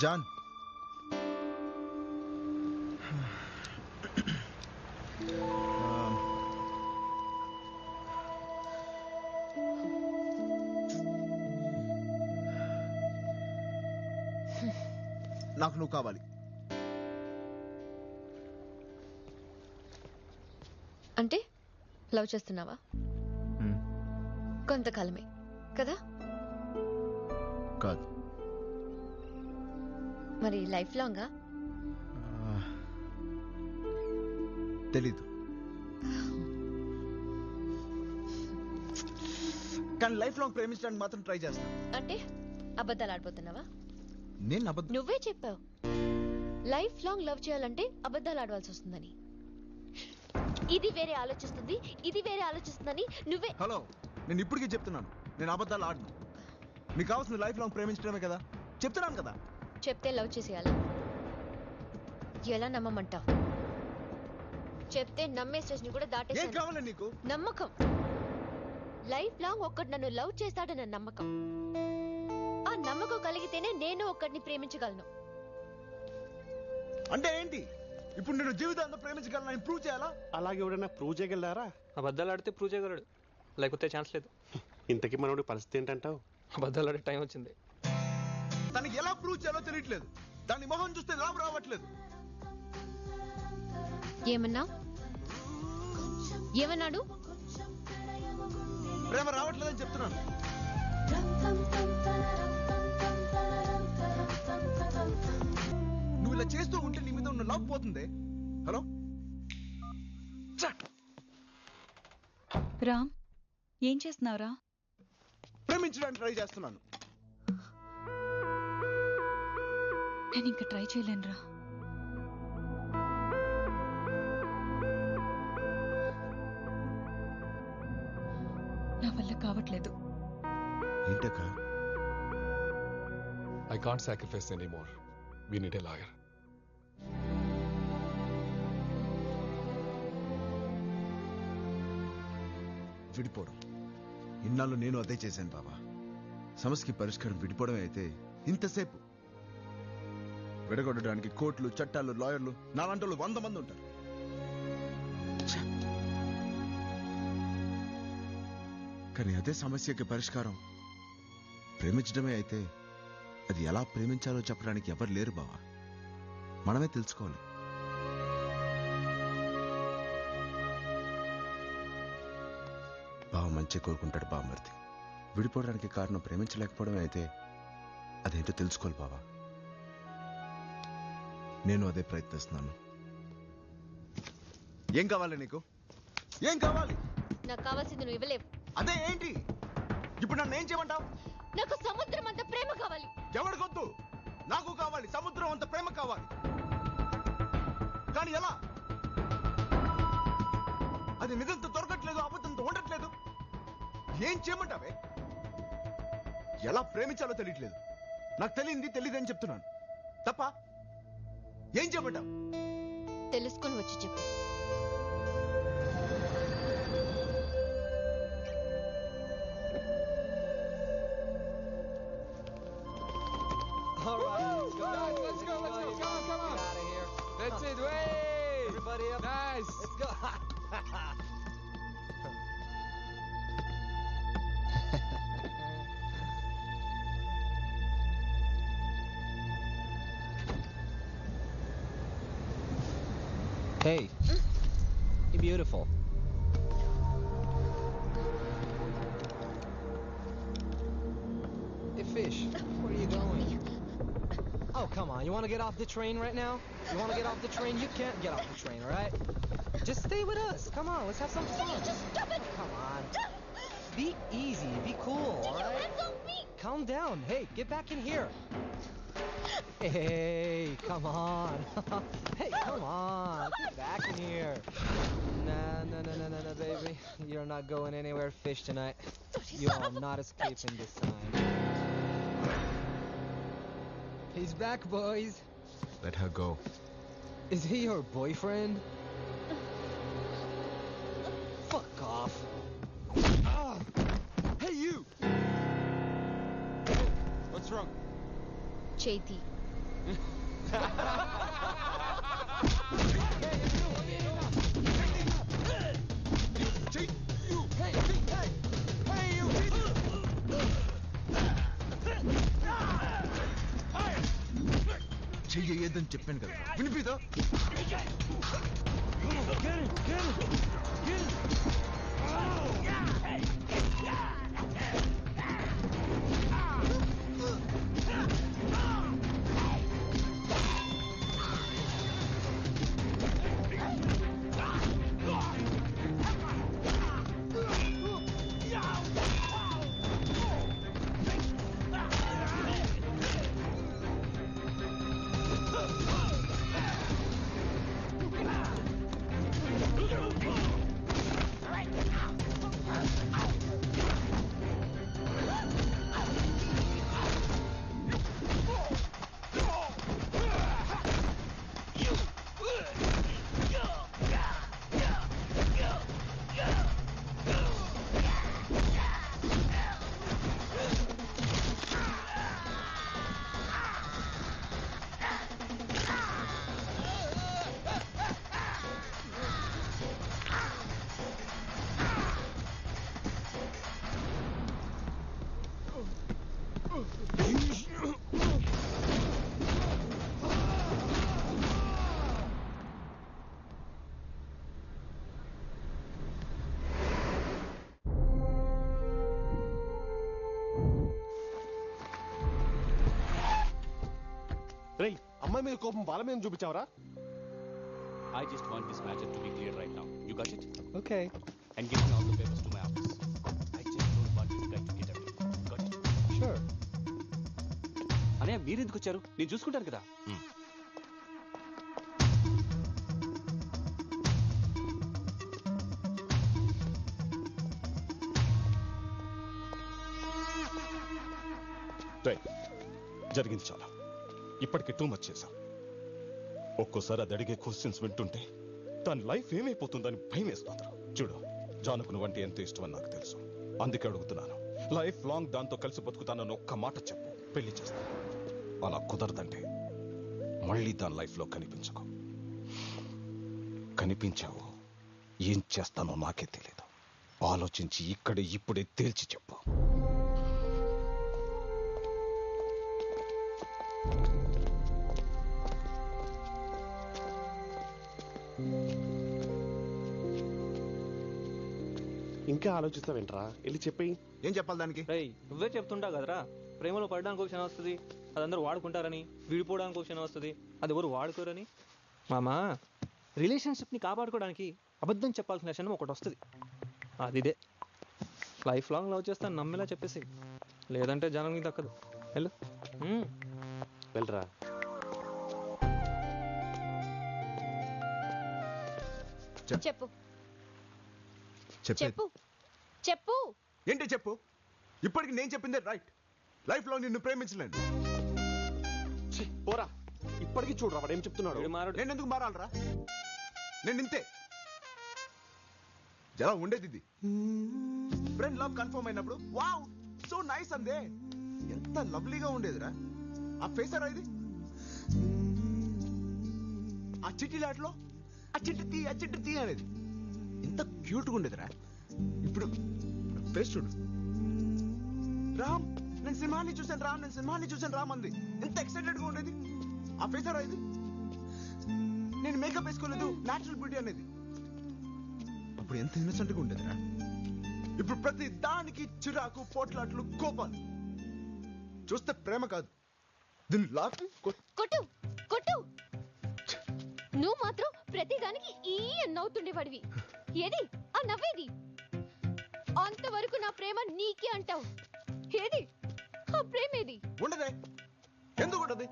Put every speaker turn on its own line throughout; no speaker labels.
John, నాకు నువ్వు కావాలి.
అంటే లవ్ చేస్తున్నావా? కొంతకాలమే కదా?
కాదు.
మరి లైఫ్ లాంగా?
తెలీదు, కానీ లైఫ్ లాంగ్ ప్రేమించడానికి మాత్రం ట్రై చేస్తాను.
అంటే అబద్ధాలు ఆడిపోతున్నావా?
నేను అబద్ధం.
నువ్వే చెప్పావు లైఫ్ లాంగ్ లవ్ చేయాలంటే అబద్ధాలు ఆడవలసి వస్తుందని. ఇది వేరే ఆలోచిస్తుంది, ఇది వేరే ఆలోచిస్తుందని నువ్వే.
హలో, నేను ఇప్పటికీ చెప్తున్నాను, నేను అబద్ధాలు ఆడను. నీకు కావాల్సిన లైఫ్ లాంగ్ ప్రేమించడమే కదా, చెప్తున్నాను కదా.
చెప్తే లవ్ చేసేయాలా? ఎలా నమ్మమంటావు? చెప్తే నమ్మే స్టేజ్ ని కూడా
ఏం
దాటేసాను.
కావాలి నీకు?
నమ్మకం. లైఫ్ లాంగ్ ఒక్కడు నన్ను లవ్ చేస్తాడన్న నమ్మకం. ఆ నమ్మకం కలిగితేనే నేను ఒక్కడిని ప్రేమించగలను.
అంటే ఏంటి? ఇప్పుడు నేను జీవితాంతం ప్రేమించగలను ప్రూవ్ చేయాలా?
అలాగే ఎవడన్నా ప్రూవ్ చేయగలరా?
అబద్ధాలు ఆడితే ప్రూవ్ చేయగలడు, లేకపోతే ఛాన్స్ లేదు.
ఇంతకీ మనోడి పరిస్థితి ఏంటంటావు?
అబద్ధాలు ఆడే టైం వచ్చింది.
తనకి ఎలా ప్రూవ్ చేయాలో తెలియట్లేదు. దాని మొహం చూస్తే లాభం రావట్లేదు.
ఏమన్నా? ఏమన్నాడు?
ప్రేమ రావట్లేదని చెప్తున్నాను. నువ్వు ఇలా చేస్తూ ఉంటే నీ మీద ఉన్న లవ్ పోతుంది. హలో
రామ్, ఏం చేస్తున్నావురా?
ప్రేమించడానికి ట్రై చేస్తున్నాను.
నేను ఇంకా ట్రై చేయలేనురా. నా వల్ల కావట్లేదు.
ఏంటక్క?
I can't sacrifice anymore. We need a lawyer.
విడిపోవడం. ఇన్నాళ్ళు నేను అదే చేశాను బాబా. సమస్యకి పరిష్కారం విడిపోవడమే అయితే ఇంతసేపు విడగొట్టడానికి కోర్టులు, చట్టాలు, లాయర్లు, నాలాంటి వాళ్ళు 100 మంది ఉంటారు. కానీ అదే సమస్యకి పరిష్కారం ప్రేమించడమే అయితే అది ఎలా ప్రేమించాలో చెప్పడానికి ఎవరు లేరు బావా. మనమే తెలుసుకోవాలి. బావ మంచి కోరుకుంటాడు బావమర్ది. విడిపోవడానికి కారణం ప్రేమించలేకపోవడమే అయితే అదేంటో తెలుసుకోవాలి బావా. నేను అదే ప్రయత్నిస్తున్నాను. ఏం కావాలి నీకు? ఏం కావాలి?
నాకు కావాల్సింది నువ్వు ఇవ్వలేవు.
అదే ఏంటి? ఇప్పుడు నన్ను ఏం చేయమంటావు?
నాకు సముద్రం అంత ప్రేమ కావాలి.
ఎవరికొద్దు? నాకు కావాలి. సముద్రం అంత ప్రేమ కావాలి. కానీ ఎలా? అది నిజంతో దొరకట్లేదు, అబద్ధంతో ఉండట్లేదు. ఏం చేయమంటావే? ఎలా ప్రేమించాలో తెలియట్లేదు. నాకు తెలియదని చెప్తున్నాను తప్ప. ఏం చేయమంటావు?
తెలుసుకుని వచ్చి చెప్పు.
All right, let's go. Guys, let's go. Come on. Get out of here. That's it. Way. Everybody up. Nice. Let's go. Hey. You're beautiful. Hey, fish. Where are you going? Oh, come on. You want to get off the train right now? You want to get off the train? You can't get off the train, all right? Just stay with us. Come on. Let's have some fun.
Just stop it.
Come on. Be easy. Be cool, all right? Calm down. Hey, get back in here. Hey, come on. Hey, come on. Get back in here. No, baby. You're not going anywhere, fish, tonight. You are not escaping this time. He's back, boys.
Let her go.
Is he your boyfriend? Fuck off. Ah! Hey, you! What's wrong?
చేతి
చెయ్యొద్దని చెప్పాను కదా, వినిపిదా?
రేయ్, అమ్మాయి మీద కోపం బాల మీద చూపించావరా?
I just want this matter to be clear right now. You got it?
Okay.
And give me all the papers to my office. I just don't want you guys to get everything. Got it?
Sure.
అన్నయ్య మీరు ఎందుకు వచ్చారు? నేను చూసుకుంటాను కదా.
జరిగింది చాలా. ఇప్పటికి టూ మచ్ చేశాం. ఒక్కోసారి అది అడిగే క్వశ్చన్స్ వింటుంటే దాని లైఫ్ ఏమైపోతుందని భయం వేస్తుంది. చూడు, జానుకు నువ్వంటే ఎంత ఇష్టమని నాకు తెలుసు. అందుకే అడుగుతున్నాను, లైఫ్ లాంగ్ దాంతో కలిసి బతుకుతానని ఒక్క మాట చెప్పు, పెళ్లి చేస్తాను. అలా కుదరదంటే మళ్ళీ దాని లైఫ్లో కనిపించకు. కనిపించావు, ఏం చేస్తానో నాకే తెలియదు. ఆలోచించి ఇక్కడే ఇప్పుడే తేల్చి చెప్పు.
ఇంకా ఆలోచిస్తావేంట్రా? వెళ్ళి చెప్పేయి.
ఏం చెప్పాలి దానికి?
రేయ్, నువ్వే చెప్తుంటావు కదరా, ప్రేమలో పడడానికి ఒక క్షణం వస్తుంది, అది అందరూ వాడుకుంటారని. విడిపోవడానికి ఒక క్షణం వస్తుంది, అది ఎవరు వాడుకోరని. మామా, రిలేషన్షిప్ని కాపాడుకోవడానికి అబద్ధం చెప్పాల్సిన క్షణం ఒకటి వస్తుంది. అదిదే లైఫ్ లాంగ్ లవ్ చేస్తాను నమ్మేలా చెప్పేసి, లేదంటే జనం నీకు దక్కదు. వెళ్ళు.
వెళ్ళరా.
చెప్పు
చెప్పే
చెప్పు చెప్పు.
ఏంటి చెప్పు? ఇప్పటికి నేను చెప్పిందే రైట్. లైఫ్ లో నిన్ను ప్రేమించలేను.
ఛీ, పోరా. ఇప్పటికీ చూడరా వాడు ఏం చెప్తున్నాడు.
వీడు మారడు.
నేను ఎందుకు మారాలరా? నేను ఇంతే. ఎలా ఉండేది ఇది? ఫ్రెండ్ లవ్ కన్ఫర్మ్ అయినప్పుడు వావ్ సో నైస్ అందే. ఎంత లవ్లీగా ఉండేదిరా. ఆ ఫేసరా ఇది, ఆ చిట్టిలాట్లో ఆ చిట్టి తీ అనేది ఎంత క్యూట్గా ఉండేదిరా. ఇప్పుడు ఫేస్ చూడు. రామ్, నేను సినిమాని చూసాను రామ్ అంది. ఎంత ఎక్సైటెడ్ గా ఉండేది. ఆ ఫేసరా ఇది. నేను మేకప్ వేసుకోలేదు, న్యాచురల్ బ్యూటీ అనేది. అప్పుడు ఎంత ఇన్నసెంట్ గా ఉండేదిరా. ఇప్పుడు ప్రతి దానికి చిరాకు, పోట్లాట్లు, కోపాలు. చూస్తే ప్రేమ కాదు, దీన్ని లాపి
కొట్టు కొట్టు. నువ్వు మాత్రం ప్రతిదానికి ఈ నవ్వుతుండేవాడివి. ఏది ఆ నవ్వేది? అంతవరకు నా ప్రేమ నీకే అంటావు. ఏది ఆ ప్రేమేది?
ఉండదే. ఎందుకు ఉండదు?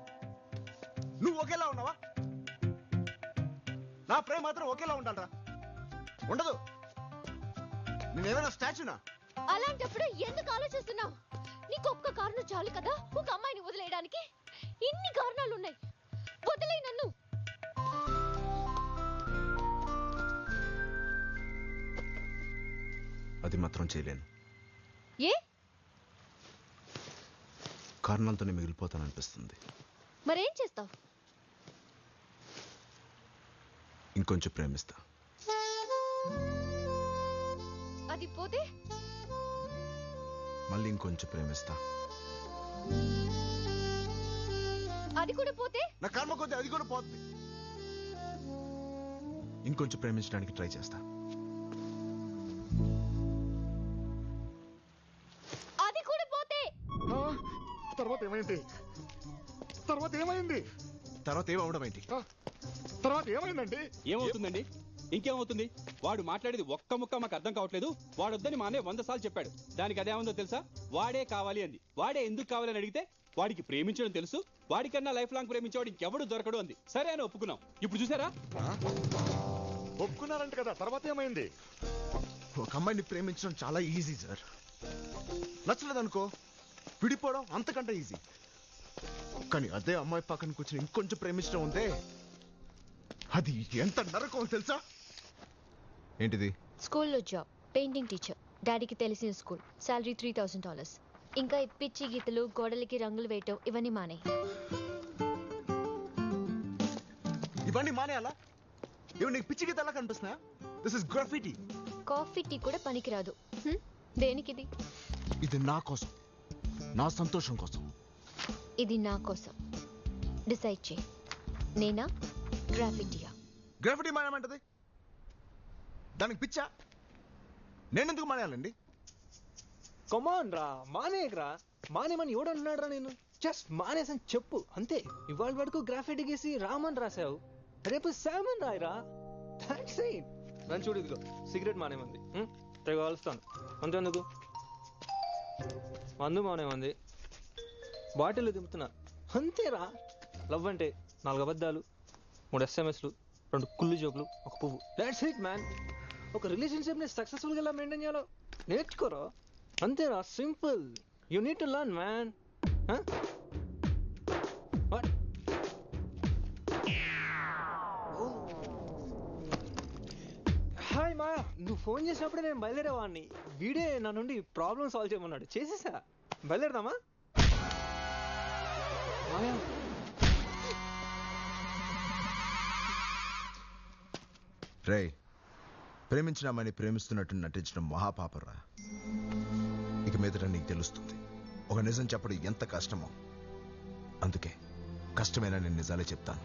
నువ్వు ఒకేలా ఉన్నావా? నా ప్రేమ మాత్రం ఒకేలా ఉండాలరా. ఉండదు. నేనేమైనా స్టాచ్యూనా?
అలాంటప్పుడు ఎందుకు ఆలోచిస్తున్నావు? నీకు ఒక్క కారణం చాలు కదా ఒక అమ్మాయిని వదిలేయడానికి. ఇన్ని కారణాలు ఉన్నాయి. వదిలే నన్ను.
అది మాత్రం చేయలేను.
ఏ
కారణాలతోనే మిగిలిపోతాననిపిస్తుంది.
మరేం చేస్తావు? చేస్తావు?
ఇంకొంచెం ప్రేమిస్తా.
అది పోతే?
మళ్ళీ ఇంకొంచెం ప్రేమిస్తా.
అది కూడా పోతే?
నా కర్మ కొద్ది అది కూడా పోతుంది. ఇంకొంచెం ప్రేమించడానికి ట్రై చేస్తా.
అది కూడా పోతే?
తర్వాత ఏమైంది? తర్వాత ఏమైంది?
తర్వాత ఏమవడం ఏంటి?
తర్వాత ఏమైందండి?
ఏమవుతుందండి? ఇంకేమవుతుంది? వాడు మాట్లాడేది ఒక్క ముక్క మాకు అర్థం కావట్లేదు. వాడొద్దని మా అన్నయ్య 100 సార్లు చెప్పాడు. దానికి అదేముందో తెలుసా? వాడే కావాలి అంది. వాడే ఎందుకు కావాలని అడిగితే వాడికి ప్రేమించడం తెలుసు, వాడికన్నా లైఫ్ లాంగ్ ప్రేమించేవాడు ఇంకెవడు దొరకడు అంది. సరే అని ఒప్పుకున్నాం. ఇప్పుడు చూసారా?
ఒప్పుకున్నారంట కదా, తర్వాత ఏమైంది?
ఒక అమ్మాయిని ప్రేమించడం చాలా ఈజీ సార్. నచ్చలేదనుకో విడిపోవడం అంతకంటే ఈజీ. కానీ అదే అమ్మాయి పక్కన కూర్చొని ఇంకొంచెం ప్రేమించడం ఉంటే అది ఎంత నరకం తెలుసా? ఏంటిది?
స్కూల్లో జాబ్, పెయింటింగ్ టీచర్, డాడీకి తెలిసిన స్కూల్, శాలరీ $3000. ఇంకా ఈ పిచ్చి గీతలు, గోడలకి రంగులు వేయటం ఇవన్నీ మానే.
ఇవన్నీ మానేయాలా? ఇవి నీకు పిచ్చి గీతలా కనిపిస్తున్నా? This is graffiti.
Coffee tea కూడా పనికిరాదు. దేనికిది?
ఇది నా కోసం, నా సంతోషం కోసం.
ఇది నా కోసం. డిసైడ్ చేయి, నేనా గ్రాఫిటీయా?
గ్రాఫిటీ మానేమంటది? దానికి పిచ్చా? నేనెందుకు మానేయాలండి?
కమాన్ రా, మానేయకరా. మానేమని ఎవడన్నాడు రా? నేను జస్ట్ మానేసని చెప్పు అంతే. ఇవాళ వరకు గ్రాఫిటీ గీసి రామన్ రాసావు, రేపు శామన్ రాయరా. That's it. నన్ను చూడు, ఇదిగో సిగరెట్ మానేమంది, తెగ కాలుస్తాను అంతేందుకు. మందు మానేమంది, బాటిల్ దింపుతున్నా అంతేరా. లవ్ అంటే 4 అబద్ధాలు, 3 SMSలు, 2 కుళ్ళు జోకులు, 1 పువ్వు. That's it man. ఒక రిలేషన్షిప్ని సక్సెస్ఫుల్గా ఎలా మెయింటైన్ చేయాలో నేర్చుకోరా. అంతేరా, simple. You need to learn man. Hi మా, నువ్వు ఫోన్ చేసినప్పుడే నేను బయలుదేరేవాడిని. వీడే నా నుండి ప్రాబ్లం సాల్వ్ చేయమన్నాడు, చేసేసా. బయలుదేరదామా?
రే, ప్రేమించినామని ప్రేమిస్తున్నట్టు నటించడం మహాపాపరా. ఇక మీదట నీకు తెలుస్తుంది ఒక నిజం చెప్పడం ఎంత కష్టమో. అందుకే కష్టమైనా నేను నిజాలే చెప్తాను.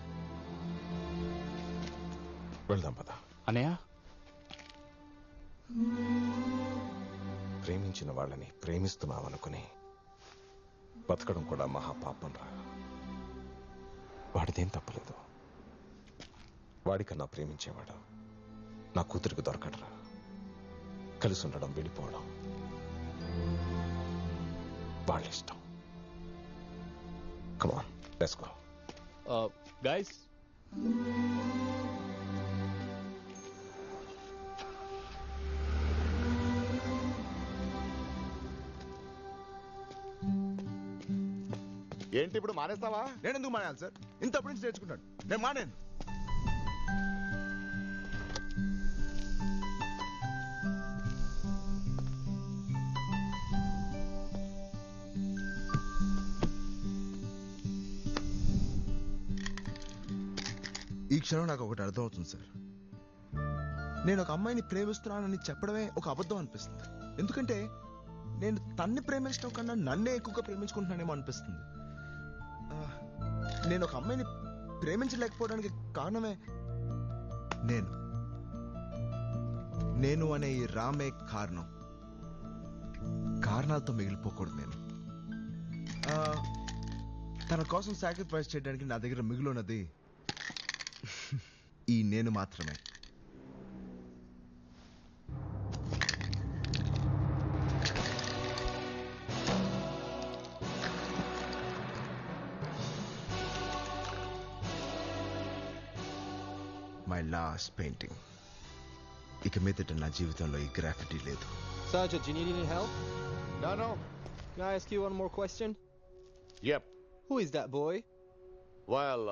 వెళ్దాం పద.
అన్నయ్య,
ప్రేమించిన వాళ్ళని ప్రేమిస్తున్నామనుకుని బతకడం కూడా మహాపాపం రా. వాడిదేం తప్పలేదు. వాడికన్నా ప్రేమించేవాడు నా కూతురికి దొరకడరా. కలిసి ఉండడం, వెళ్ళిపోవడం వాళ్ళ ఇష్టం. Come on, let's go.
guys,
ఏంటి ఇప్పుడు మానేస్తావా?
నేను ఎందుకు మానేయాలి సార్? ఇంతప్పటి నుంచి నేర్చుకుంటాను. నేను మానేను. ఈ క్షణం నాకు ఒకటి అర్థమవుతుంది సార్. నేను ఒక అమ్మాయిని ప్రేమిస్తున్నానని చెప్పడమే ఒక అబద్ధం అనిపిస్తుంది. ఎందుకంటే నేను తన్ని ప్రేమించడం కన్నా నన్నే ఎక్కువగా ప్రేమించుకుంటున్నానేమో అనిపిస్తుంది. నేను ఒక అమ్మాయిని ప్రేమించలేకపోవడానికి కారణమే నేను అనే ఈ రామే కారణం. కారణాలతో మిగిలిపోకూడదు నేను. తన కోసం సాక్రిఫైస్ చేయడానికి నా దగ్గర మిగిలినది ఈ నేను మాత్రమే. My last painting. ఇక మీదట నా జీవితంలో ఈ గ్రాఫిటీ లేదు.
Sergeant, do you need any help?
No.
Can I ask you one more question?
Yep.
Who is that boy?
Well,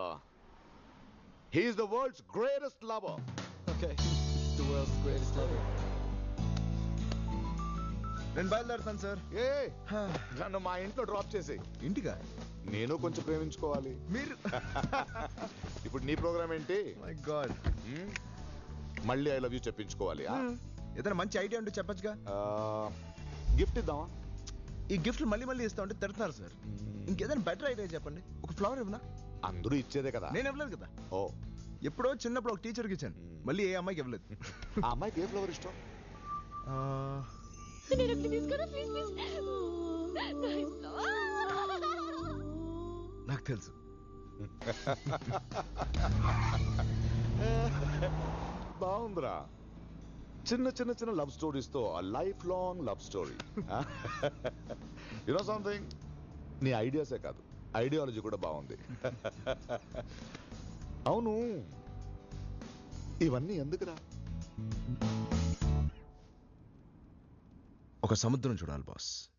he's the world's greatest lover.
Okay, the world's greatest lover.
నేను బయలుదేరుతాను sir.
నన్ను మా ఇంట్లో drop చేసి.
ఇంటిగా?
నేను కొంచెం ప్రేమించుకోవాలి.
మీరు
ఇప్పుడు నీ ప్రోగ్రామ్ ఏంటి?
మై గాడ్,
మళ్ళీ ఐ లవ్ యూ చెప్పించుకోవాలి.
ఏదైనా మంచి ఐడియా ఉంటే చెప్పచ్చుగా.
గిఫ్ట్ ఇద్దామా?
ఈ గిఫ్ట్లు మళ్ళీ మళ్ళీ ఇస్తా ఉంటే తిడుతున్నారు సార్. ఇంకేదైనా బెటర్ ఐడియా చెప్పండి. ఒక ఫ్లవర్ ఇవ్వనా?
అందరూ ఇచ్చేదే కదా.
నేను ఇవ్వలేదు కదా.
ఓ,
ఎప్పుడో చిన్నప్పుడు ఒక టీచర్కి ఇచ్చాను, మళ్ళీ ఏ అమ్మాయికి ఇవ్వలేదు.
ఆ అమ్మాయికి ఏ ఫ్లవర్ ఇష్టం?
నేను ఒకటి తీసుకోనా ప్లీజ్ ప్లీజ్.
నాకు తెలుసు.
బాగుందిరా. చిన్న చిన్న చిన్న లవ్ స్టోరీస్ తో life long love story. You know something, నీ ఐడియాసే కాదు ఐడియాలజీ కూడా బాగుంది. అవును, ఇవన్నీ ఎందుకురా?
ఒక సముద్రం చూడాలి బాస్.